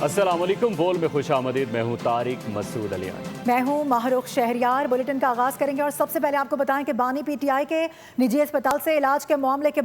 अस्सलाम वालेकुम। बोल में खुश आमदीद। मैं हूँ तारिक मसूद अलियान। मैं हूँ माहरुख शहरियार। बुलेटिन का आगाज करेंगे और सबसे पहले आपको बताएं कि बानी पीटीआई के निजी अस्पताल से इलाज के मामले के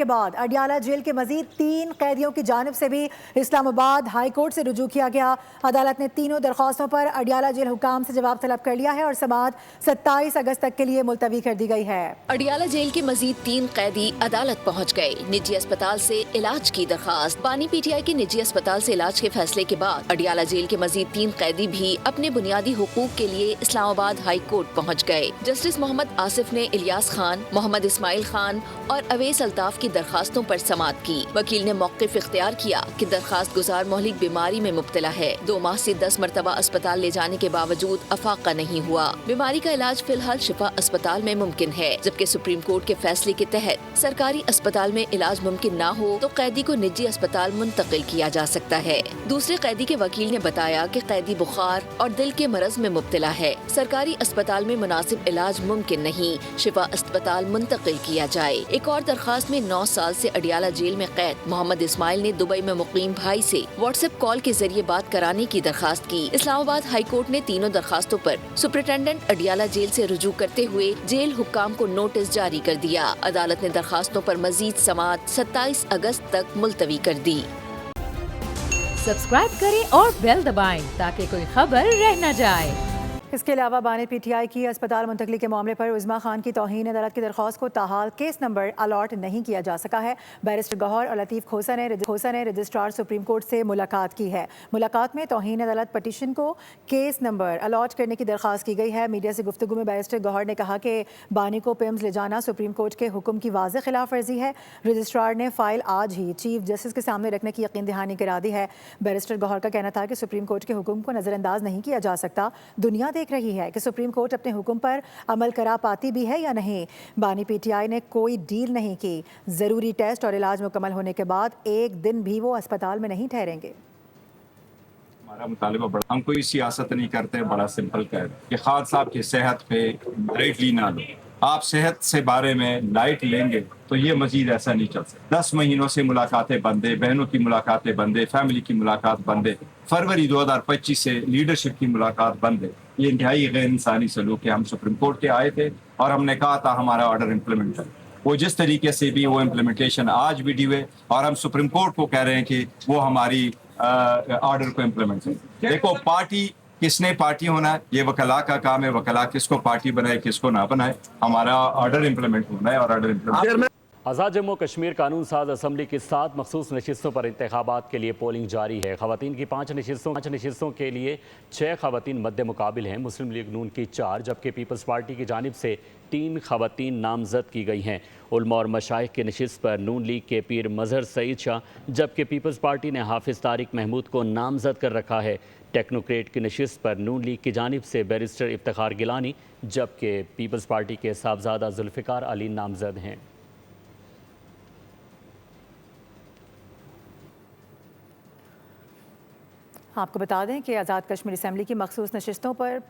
बाद अडियाला जेल के मजीद 3 कैदियों की जानिब से भी इस्लामाबाद हाई कोर्ट से रुजू किया गया। अदालत ने तीनों दरख्वास्तों पर अडियाला जेल हुकाम से जवाब तलब कर लिया है और समाअत 27 अगस्त तक के लिए मुलतवी कर दी गई है। अडियाला जेल के मजीद 3 कैदी अदालत पहुँच गए। निजी अस्पताल से इलाज की दरखास्त। बानी पीटीआई के निजी अस्पताल से इलाज के फैसले के बाद अडियाला जेल के मजीद 3 कैदी भी अपने बुनियादी हुकूक के लिए इस्लामाबाद हाई कोर्ट पहुँच गए। जस्टिस मोहम्मद आसिफ ने इलियास खान, मोहम्मद इस्माइल खान और अवैस अल्ताफ की दरखास्तों पर समाअत की। वकील ने मौक़िफ़ इख्तियार किया कि दरखास्त गुजार मोहलिक बीमारी में मुब्तला है। 2 माह से 10 मरतबा अस्पताल ले जाने के बावजूद अफाका नहीं हुआ। बीमारी का इलाज फिलहाल शिफा अस्पताल में मुमकिन है, जबकि सुप्रीम कोर्ट के फैसले के तहत सरकारी अस्पताल में इलाज मुमकिन न हो तो कैदी को निजी अस्पताल मुंतकिल किया जा सकता है। दूसरे कैदी के वकील ने बताया कि कैदी बुखार और दिल के मरज में मुब्तला है। सरकारी अस्पताल में मुनासिब इलाज मुमकिन नहीं, शिफा अस्पताल मुंतकिल किया जाए। एक और दरखास्त में 9 साल से अडियाला जेल में कैद मोहम्मद इस्माइल ने दुबई में मुकीम भाई से व्हाट्सएप कॉल के जरिए बात कराने की दरखास्त की। इस्लामाबाद हाई कोर्ट ने तीनों दरखास्तों पर सुपरिटेंडेंट अडियाला जेल से रुजू करते हुए जेल हुक्काम को नोटिस जारी कर दिया। अदालत ने दरखास्तों पर मजीद समाअत 27 अगस्त तक मुलतवी कर दी। सब्सक्राइब करें और बेल दबाएं ताकि कोई खबर रह न जाए। इसके अलावा बानी पीटीआई की अस्पताल मुंतकली के मामले पर उज़्मा खान की तौहीन अदालत की दरख्वास्त को ताहाल केस नंबर अलॉट नहीं किया जा सका है। बैरिस्टर गौहर और लतीफ़ खोसा ने रजिस्ट्रार सुप्रीम कोर्ट से मुलाकात की है। मुलाकात में तौहीन अदालत पटिशन को केस नंबर अलॉट करने की दरख्वास्त की गई है। मीडिया से गुफ्तगू में बैरिस्टर गौहर ने कहा कि बानी को पिम्स ले जाना सुप्रीम कोर्ट के हुक्म की वाज़ेह खिलाफ वर्जी है। रजिस्ट्रार ने फ़ाइल आज ही चीफ जस्टिस के सामने रखने की यकीन दहानी करा दी है। बैरिस्टर गौहर का कहना था कि सुप्रीम कोर्ट के हुक्म को नज़रअंदाज नहीं किया जा सकता। दुनिया देख रही है कि सुप्रीम कोर्ट अपने हुक्म पर अमल करा पाती भी है या नहीं। बानी पीटीआई ने कोई डील नहीं की। जरूरी टेस्ट और इलाज मुकम्मल होने के बाद एक दिन भी वो अस्पताल में नहीं ठहरेंगे। हमारा मुतालिबा बड़ा, हम कोई सियासत नहीं करते, बड़ा सिंपल कह कि खान साहब की सेहत पे लाइटली ना लो। आप सेहत से बारे में लाइट लेंगे तो ये मजीद ऐसा नहीं चल सकता। 10 महीनों से मुलाकातें बंदे, बहनों की मुलाकातें बंदे, फैमिली की मुलाकात बंदे, फरवरी 2025 से लीडरशिप की मुलाकात बंद है। ये इंतहाई गैर इंसानी सलूक है। हम सुप्रीम कोर्ट के आए थे और हमने कहा था हमारा ऑर्डर इम्प्लीमेंट करें। वो जिस तरीके से भी वो इम्प्लीमेंटेशन आज भी हुए और हम सुप्रीम कोर्ट को कह रहे हैं कि वो हमारी ऑर्डर को इम्प्लीमेंट करें। देखो, पार्टी किसने पार्टी होना है, ये वकला का काम है। वकला किसको पार्टी बनाए किसको ना बनाए, हमारा ऑर्डर इम्प्लीमेंट होना है और ऑर्डर इम्प्लीमेंट। आज़ाद जम्मू कश्मीर कानून साज असम्बली की 7 मखसूस नशिस्तों पर इंतखाबात के लिए पोलिंग जारी है। ख़वातीन की 5 नशिस्तों के लिए 6 ख़वातीन मद्दे मुकाबिल हैं। मुस्लिम लीग नून की 4 जबकि पीपल्स पार्टी की जानिब से 3 ख़वातीन नामज़द की गई हैं। उलमा और मशाइख की नशिस्त पर नून लीग के पीर मजहर सईद शाह जबकि पीपल्स पार्टी ने हाफिज़ तारिक महमूद को नामज़द कर रखा है। टेक्नोक्रेट की नशिस्त पर नून लीग की जानिब से बैरिस्टर इफ्तिखार गिलानी जबकि पीपल्स पार्टी के साहबजादा जुल्फ़िकार अली नामज़द हैं। आपको बता दें कि आज़ाद कश्मीर असेंबली की मखसूस नशिस्तों पर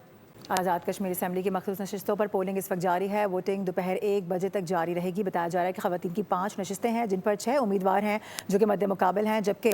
पोलिंग इस वक्त जारी है। वोटिंग दोपहर 1 बजे तक जारी रहेगी। बताया जा रहा है कि ख़वातीन की 5 नशिस्तें हैं जिन पर 6 उम्मीदवार हैं जो कि मद्दे मुकाबिल हैं, जबकि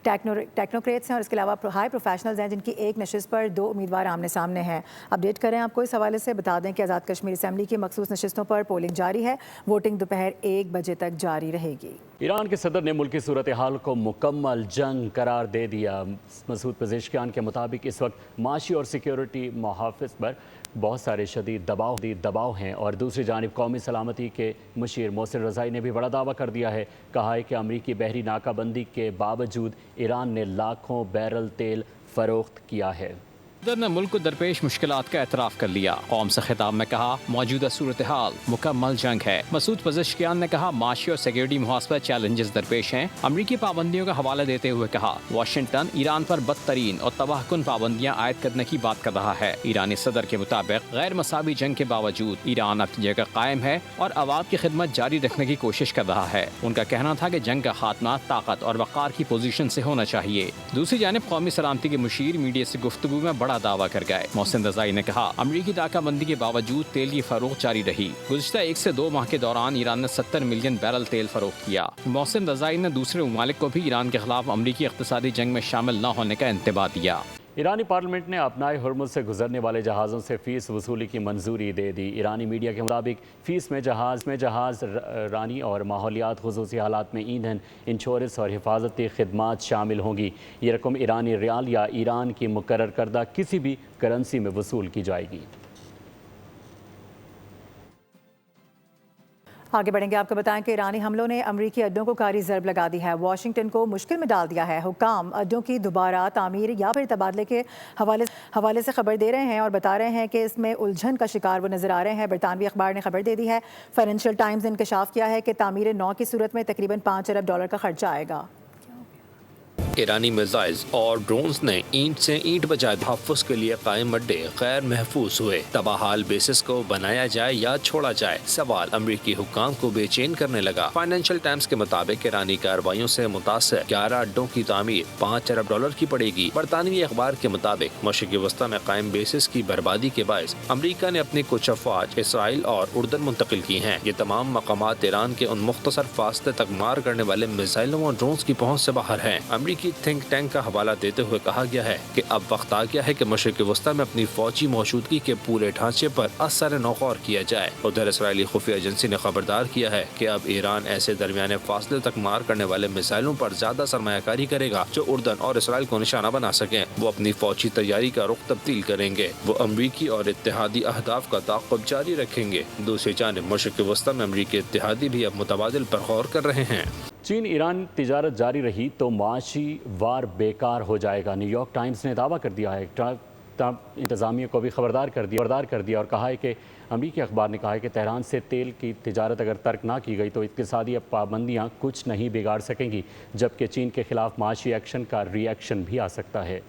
टेक्नोक्रेट्स हैं और इसके अलावा हाई प्रोफेशनल्स हैं जिनकी 1 नशिस्त पर 2 उम्मीदवार आमने सामने हैं। अपडेट करें आपको इस हवाले से। बता दें कि आज़ाद कश्मीर असेंबली की मखसूस नशिस्तों पर पोलिंग जारी है। वोटिंग दोपहर 1 बजे तक जारी रहेगी। ईरान के सदर ने मुल्क की सूरत हाल को मुकम्मल जंग करार दे दिया। मसूद पेज़ेशकियान के मुताबिक इस वक्त माशी और सिक्योरिटी मुहाफ़िज़ पर बहुत सारे शदीद दबाव हैं और दूसरी जानिब कौमी सलामती के मुशीर मोहसिन रज़ाई ने भी बड़ा दावा कर दिया है। कहा है कि अमरीकी बहरी नाकाबंदी के बावजूद ईरान ने लाखों बैरल तेल फ़रोख्त किया है। सदर ने मुल्क को दरपेश मुश्किलात का एतराफ़ कर लिया। कौम से खिताब में कहा मौजूदा सूरत हाल मुकम्मल जंग है। मसूद पेज़ेशकियान ने कहा माशी और सिक्योरिटी मुहासबत चैलेंजेस दरपेश हैं। अमरीकी पाबंदियों का हवाला देते हुए कहा वाशिंगटन ईरान पर बदतरीन और तबाहकुन पाबंदियाँ आयद करने की बात कर रहा है। ईरानी सदर के मुताबिक गैर मसावी जंग के बावजूद ईरान अपनी जगह कायम है और अवाम की खिदमत जारी रखने की कोशिश कर रहा है। उनका कहना था कि जंग का खात्मा ताकत और वक़ार की पोजीशन से होना चाहिए। दूसरी जानिब कौमी सलामती के मुशीर मीडिया से गुफ्तगू में बड़ा दावा कर गए। मोहसिन रज़ाई ने कहा, अमरीकी नाकाबंदी के बावजूद तेल की फरोख्त जारी रही। गुज़िश्ता 1 से 2 माह के दौरान ईरान ने 70 मिलियन बैरल तेल फरोख्त किया। मोहसिन रज़ाई ने दूसरे ममालिक को भी ईरान के खिलाफ अमरीकी इक़्तिसादी जंग में शामिल न होने का इंतबाह दिया। ईरानी पार्लियामेंट ने अपनाए हुर्मुज़ से गुजरने वाले जहाज़ों से फ़ीस वसूली की मंजूरी दे दी। ईरानी मीडिया के मुताबिक फ़ीस में जहाज़ रानी और माहौलियात, ख़ुसूसी हालात में ईंधन, इंश्योरेंस और हिफाजती खिदमात शामिल होंगी। ये रकम ईरानी रियाल या ईरान की मुकर्रर करदा किसी भी करेंसी में वसूल की जाएगी। आगे बढ़ेंगे। आपको बताएं कि ईरानी हमलों ने अमरीकी अड्डों को कारी ज़रब लगा दी है। वाशिंगटन को मुश्किल में डाल दिया है। हुक्काम अड्डों की दोबारा तामीर या फिर तबादले के हवाले से खबर दे रहे हैं और बता रहे हैं कि इसमें उलझन का शिकार वो नजर आ रहे हैं। बरतानवी अखबार ने खबर दे दी है। फाइनेंशियल टाइम्स ने इंकशाफ किया है कि तामीर 9 की सूरत में तकरीबन $5 अरब का खर्चा आएगा। ईरानी मिसाइल्स और ड्रोन्स ने ईंट से ईंट बजाए तहफ़्फ़ुज़ के लिए कायम अड्डे गैर महफूज हुए। तबाहाल बेसिस को बनाया जाए या छोड़ा जाए, सवाल अमरीकी हुक्काम को बेचैन करने लगा। फाइनेंशियल टाइम्स के मुताबिक ईरानी कार्रवाइयों से मुतासर 11 अड्डों की तामीर $5 अरब की पड़ेगी। बरतानवी अखबार के मुताबिक मशरिक़ी वस्ता में कायम बेसिस की बर्बादी के बायस अमरीका ने अपनी कुछ अफवाज इसराइल और उर्दन मुंतकिल की हैं। ये तमाम मकामात ईरान के उन मुख्तसर फासले तक मार करने वाले मिसाइलों और ड्रोन्स की पहुँच से बाहर हैं। अमरीकी थिंक टैंक का हवाला देते हुए कहा गया है कि अब वक्त आ गया है कि मशरिक़ी वस्ता में अपनी फौजी मौजूदगी के पूरे ढांचे पर असर नौखौर किया जाए। उधर इसराइली खुफिया एजेंसी ने खबरदार किया है कि अब ईरान ऐसे दरमियाने फासले तक मार करने वाले मिसाइलों पर ज्यादा सरमायाकारी करेगा जो उर्दन और इसराइल को निशाना बना सकें। वो अपनी फौजी तैयारी का रुख तब्दील करेंगे। वो अमरीकी और इत्तेहादी अहदाफ का ताक़ुब जारी रखेंगे। दूसरी जानिब मशरिक़ी वस्ता में अमरीकी इत्तेहादी भी अब मुतबादिल पर गौर कर रहे हैं। चीन ईरान तिजारत जारी रही तो माशी वार बेकार हो जाएगा। न्यूयॉर्क टाइम्स ने दावा कर दिया है। इंतज़ामिया को भी खबरदार कर दिया और कहा है कि अमरीकी अखबार ने कहा है कि तेहरान से तेल की तिजारत अगर तर्क ना की गई तो इक़्तिसादी पाबंदियाँ कुछ नहीं बिगाड़ सकेंगी, जबकि चीन के खिलाफ माशी एक्शन का रिएक्शन भी आ सकता है।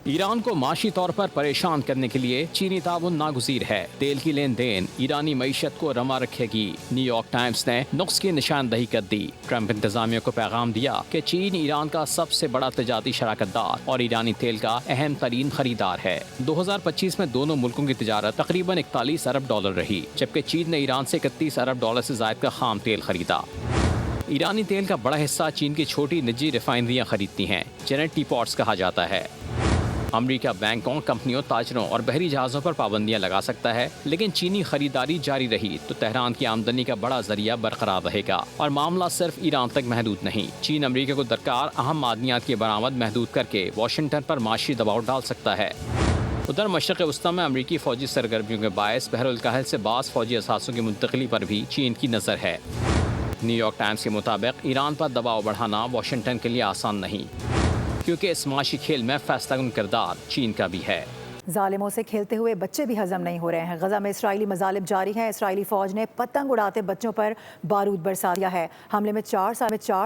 ईरान को माशी तौर पर परेशान करने के लिए चीनी ताउन नागुज़ीर है। तेल की लेन देन ईरानी मईशत को रमा रखेगी। न्यूयॉर्क टाइम्स ने नुक्स की निशानदही कर दी। ट्रंप इंतजामिया को पैगाम दिया कि चीन ईरान का सबसे बड़ा तजारती शराकतदार और ईरानी तेल का अहम तरीन खरीदार है। 2025 में दोनों मुल्कों की तिजारत तकरीबन $41 अरब रही, जबकि चीन ने ईरान से $31 अरब से ज़ायद का खाम तेल खरीदा। ईरानी तेल का बड़ा हिस्सा चीन की छोटी निजी रिफाइनरियाँ खरीदती हैं, जिन्हें टीपॉट्स कहा जाता है। अमेरिका बैंकों, कंपनियों, ताजरों और बहरी जहाज़ों पर पाबंदियां लगा सकता है, लेकिन चीनी खरीदारी जारी रही तो तेहरान की आमदनी का बड़ा जरिया बरकरार रहेगा। और मामला सिर्फ ईरान तक महदूद नहीं, चीन अमेरिका को दरकार अहम मादनियात की बरामद महदूद करके वाशिंगटन पर माशी दबाव डाल सकता है। उधर मशरक़ वस्ता में अमरीकी फौजी सरगर्मियों के बायस बहरुल कहल से बास फौजी असासों की मुंतकली पर भी चीन की नज़र है। न्यूयॉर्क टाइम्स के मुताबिक ईरान पर दबाव बढ़ाना वाशिंगटन के लिए आसान नहीं, क्योंकि इस माशी खेल में फैसलाकुन किरदार चीन का भी है। जालिमों से खेलते हुए बच्चे भी हजम नहीं हो रहे हैं। गजा में इसराइली मजालिम जारी हैं। इसराइली फौज ने पतंग उड़ाते बच्चों पर बारूद बरसा दिया है। हमले में 4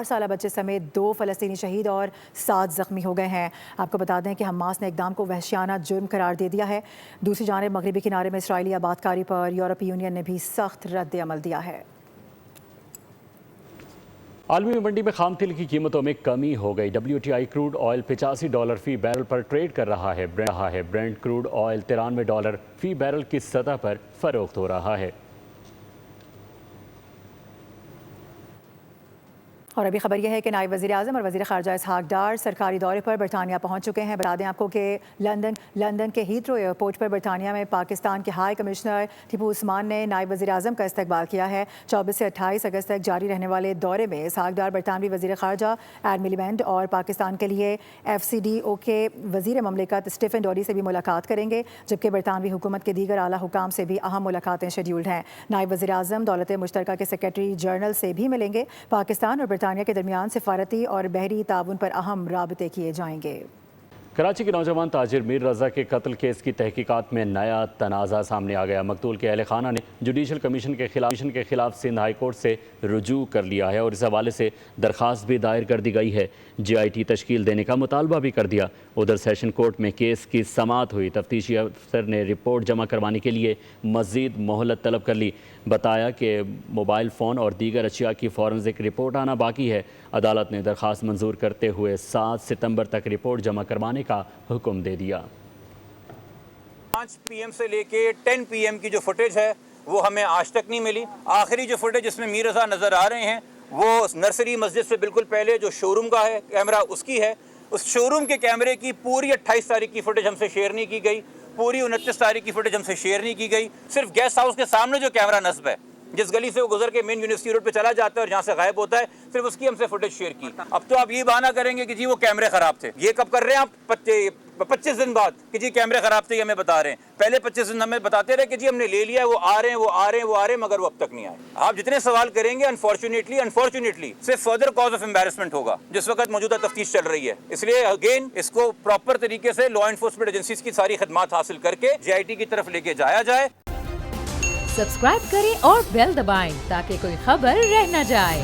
साल बच्चे समेत 2 फ़लस्तीनी शहीद और 7 जख्मी हो गए हैं। आपको बता दें कि हमास ने इक़दाम को वहशियाना जुर्म करार दे दिया है। दूसरी जानिब मगरबी किनारे में इसराइली आबादकारी पर यूरोपीय यूनियन ने भी सख्त रद्द अमल दिया है। आलमी मंडी में खाम तेल की कीमतों में कमी हो गई। WTI क्रूड ऑयल $85 फी बैरल पर ट्रेड कर रहा है। ब्रेंट क्रूड ऑयल $93 फी बैरल की सतह पर फरोख्त हो रहा है। और अभी खबर यह है कि नायब वज़ीर आज़म और वज़ीर ख़ारजा इसहाक़ डार सरकारी दौरे पर बरतानिया पहुँच चुके हैं। बता दें आपको कि लंदन के हीथ्रो एयरपोर्ट पर बरतानिया में पाकिस्तान के हाई कमिश्नर टीपू उस्मान ने नायब वज़ीर आज़म का इस्तकबाल किया है। 24 से 28 अगस्त तक जारी रहने वाले दौरे में इसहाक़ डार बरतानवी वज़ीर ख़ारजा एड मिलीबैंड और पाकिस्तान के लिए FCDO के वज़ीर ममलिकत स्टीफन डोरी से भी मुलाकात करेंगे, जबकि बरतानवी हुकूमत के दीगर आला हुकाम से भी अहम मुलाकातें शेड्यूल्ड हैं। नायब वज़ीर आज़म दौलत मुश्तरका के सेक्रेटरी जनरल से भी मिलेंगे। पाकिस्तान और बरतानिया के दरमियान सिफारती और बहरी ताउन पर अहम राबते किए जाएंगे। कराची के नौजवान ताजिर मीर रज़ा के कत्ल केस की तहकीकात में नया तनाज़ा सामने आ गया। मकतूल के अहल खाना ने जुडिशल कमीशन के खिलाफ सिंध हाई कोर्ट से रुजू कर लिया है और इस हवाले से दरख्वास्त भी दायर कर दी गई है। GIT तश्कील देने का मुतालबा भी कर दिया। उधर सेशन कोर्ट में केस की समाअत हुई। तफ्तीशी अफसर ने रिपोर्ट जमा करवाने के लिए मज़ीद मोहलत तलब कर ली। बताया कि मोबाइल फ़ोन और दीगर अशिया की फॉरेंसिक रिपोर्ट आना बाकी है। अदालत ने दरख्वास्त मंजूर करते हुए 7 सितंबर तक रिपोर्ट जमा करवाने का हुक्म दे दिया। 5 PM سے لے کے 10 PM کی جو فوٹیج ہے وہ ہمیں آج تک نہیں ملی. آخری جو فوٹیج جس میں میر رضا نظر آ رہے ہیں وہ نرسری مسجد سے بالکل پہلے جو شو روم کا ہے کیمرہ اس کی ہے. اس شو روم کے کیمرے کی پوری 28 تاریخ کی فوٹیج ہم سے شیئر نہیں کی گئی, پوری 29 تاریخ کی فوٹیج ہم سے شیئر نہیں کی گئی. صرف گیسٹ ہاؤس کے سامنے جو کیمرہ نصب ہے, جس گلی سے وہ گزر کے مین یونیورسٹی روڈ پہ چلا جاتا ہے اور جہاں سے غائب ہوتا ہے, صرف اس کی ہم سے فوٹیج شیئر کی. اب تو آپ یہ بہانہ کریں گے کہ جی وہ کیمرے خراب تھے. یہ کب کر رہے ہیں آپ؟ 25 دن بعد کہ جی کیمرے خراب تھے, یہ ہمیں بتا رہے ہیں. پہلے 25 دن ہمیں بتاتے رہے کہ جی ہم نے لے لیا ہے, وہ آ رہے ہیں وہ آ رہے ہیں وہ آ رہے ہیں, مگر وہ اب تک نہیں آئے. آپ جتنے سوال کریں گے انفارچونیٹلی صرف فردر کاز آف امبیرسمنٹ ہوگا جس وقت موجودہ تفتیش چل رہی ہے. اس لیے اگین اس کو پراپر طریقے سے لا انفورسمنٹ ایجنسیز کی ساری خدمات حاصل کر کے JIT کی طرف لے کے جایا جائے. سبسکرائب کریں اور بیل دبائیں تاکہ کوئی خبر رہ نہ جائے.